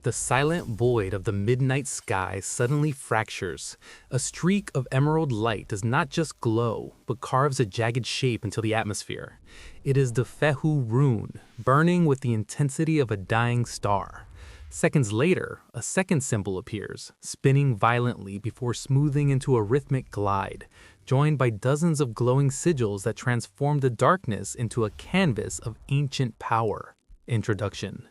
The silent void of the midnight sky suddenly fractures. A streak of emerald light does not just glow, but carves a jagged shape into the atmosphere. It is the Fehu rune, burning with the intensity of a dying star. Seconds later, a second symbol appears, spinning violently before smoothing into a rhythmic glide, joined by dozens of glowing sigils that transform the darkness into a canvas of ancient power. Introduction.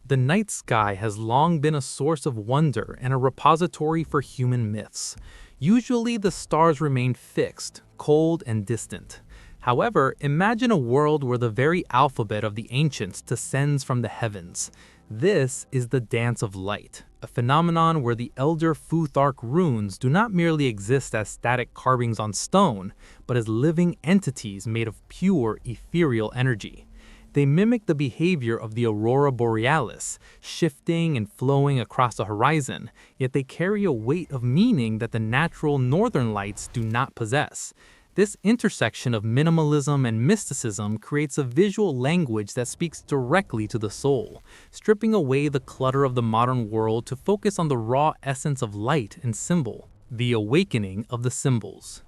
The night sky has long been a source of wonder and a repository for human myths. Usually the stars remain fixed, cold, and distant. However, imagine a world where the very alphabet of the ancients descends from the heavens. This is the dance of light, a phenomenon where the elder Futhark runes do not merely exist as static carvings on stone, but as living entities made of pure, ethereal energy. They mimic the behavior of the Aurora Borealis, shifting and flowing across the horizon, yet they carry a weight of meaning that the natural northern lights do not possess. This intersection of minimalism and mysticism creates a visual language that speaks directly to the soul, stripping away the clutter of the modern world to focus on the raw essence of light and symbol, the awakening of the symbols.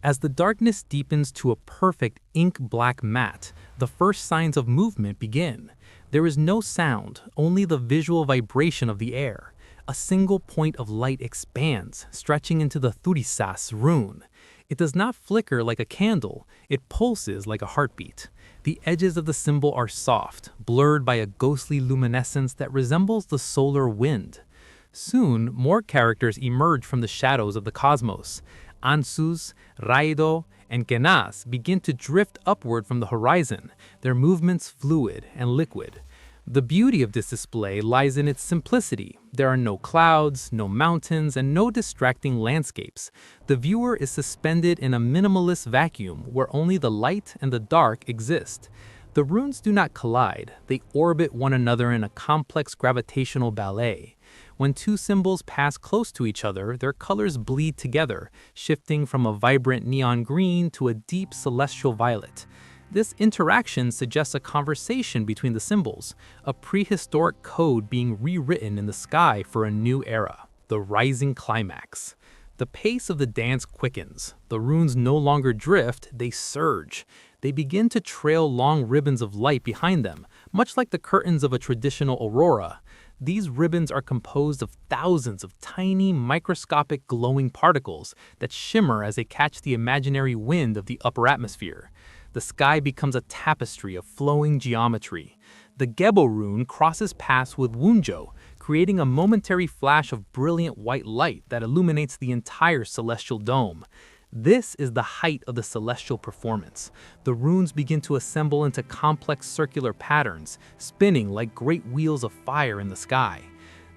As the darkness deepens to a perfect ink-black matte, the first signs of movement begin. There is no sound, only the visual vibration of the air. A single point of light expands, stretching into the Thurisas rune. It does not flicker like a candle, it pulses like a heartbeat. The edges of the symbol are soft, blurred by a ghostly luminescence that resembles the solar wind. Soon, more characters emerge from the shadows of the cosmos. Ansus, Raido, and Genas begin to drift upward from the horizon, their movements fluid and liquid. The beauty of this display lies in its simplicity. There are no clouds, no mountains, and no distracting landscapes. The viewer is suspended in a minimalist vacuum where only the light and the dark exist. The runes do not collide, they orbit one another in a complex gravitational ballet. When two symbols pass close to each other, their colors bleed together, shifting from a vibrant neon green to a deep celestial violet. This interaction suggests a conversation between the symbols, a prehistoric code being rewritten in the sky for a new era. The rising climax. The pace of the dance quickens. The runes no longer drift, they surge. They begin to trail long ribbons of light behind them, much like the curtains of a traditional aurora. These ribbons are composed of thousands of tiny, microscopic glowing particles that shimmer as they catch the imaginary wind of the upper atmosphere. The sky becomes a tapestry of flowing geometry. The Gebo rune crosses paths with Wunjo, creating a momentary flash of brilliant white light that illuminates the entire celestial dome. This is the height of the celestial performance. The runes begin to assemble into complex circular patterns, spinning like great wheels of fire in the sky.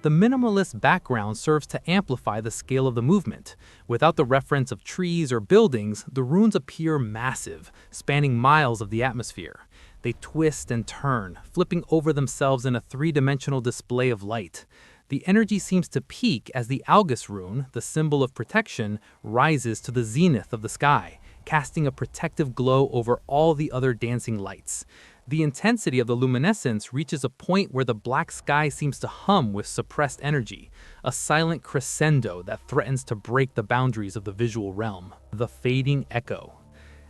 The minimalist background serves to amplify the scale of the movement. Without the reference of trees or buildings, the runes appear massive, spanning miles of the atmosphere. They twist and turn, flipping over themselves in a three-dimensional display of light. The energy seems to peak as the Algus rune, the symbol of protection, rises to the zenith of the sky, casting a protective glow over all the other dancing lights. The intensity of the luminescence reaches a point where the black sky seems to hum with suppressed energy, a silent crescendo that threatens to break the boundaries of the visual realm. The fading echo.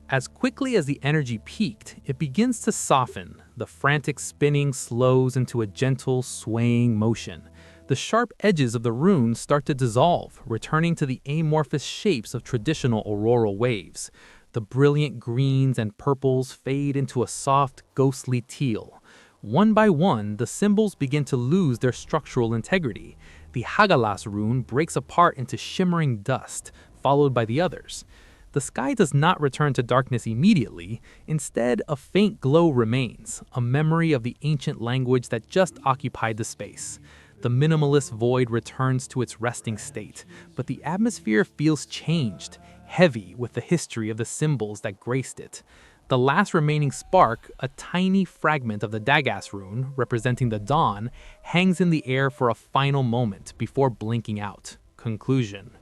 As quickly as the energy peaked, it begins to soften. The frantic spinning slows into a gentle, swaying motion. The sharp edges of the runes start to dissolve, returning to the amorphous shapes of traditional auroral waves. The brilliant greens and purples fade into a soft, ghostly teal. One by one, the symbols begin to lose their structural integrity. The Hagalas rune breaks apart into shimmering dust, followed by the others. The sky does not return to darkness immediately. Instead, a faint glow remains, a memory of the ancient language that just occupied the space. The minimalist void returns to its resting state, but the atmosphere feels changed, heavy with the history of the symbols that graced it. The last remaining spark, a tiny fragment of the Dagas rune, representing the dawn, hangs in the air for a final moment before blinking out. Conclusion.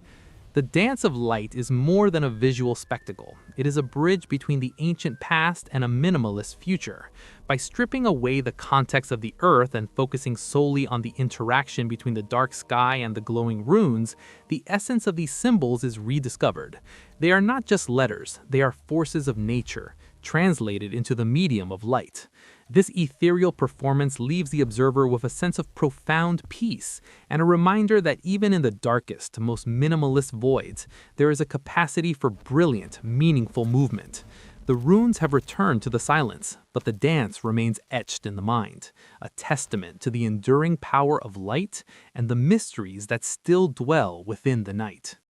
The dance of light is more than a visual spectacle. It is a bridge between the ancient past and a minimalist future. By stripping away the context of the earth and focusing solely on the interaction between the dark sky and the glowing runes, the essence of these symbols is rediscovered. They are not just letters, they are forces of nature, translated into the medium of light. This ethereal performance leaves the observer with a sense of profound peace and a reminder that even in the darkest, most minimalist voids, there is a capacity for brilliant, meaningful movement. The runes have returned to the silence, but the dance remains etched in the mind, a testament to the enduring power of light and the mysteries that still dwell within the night.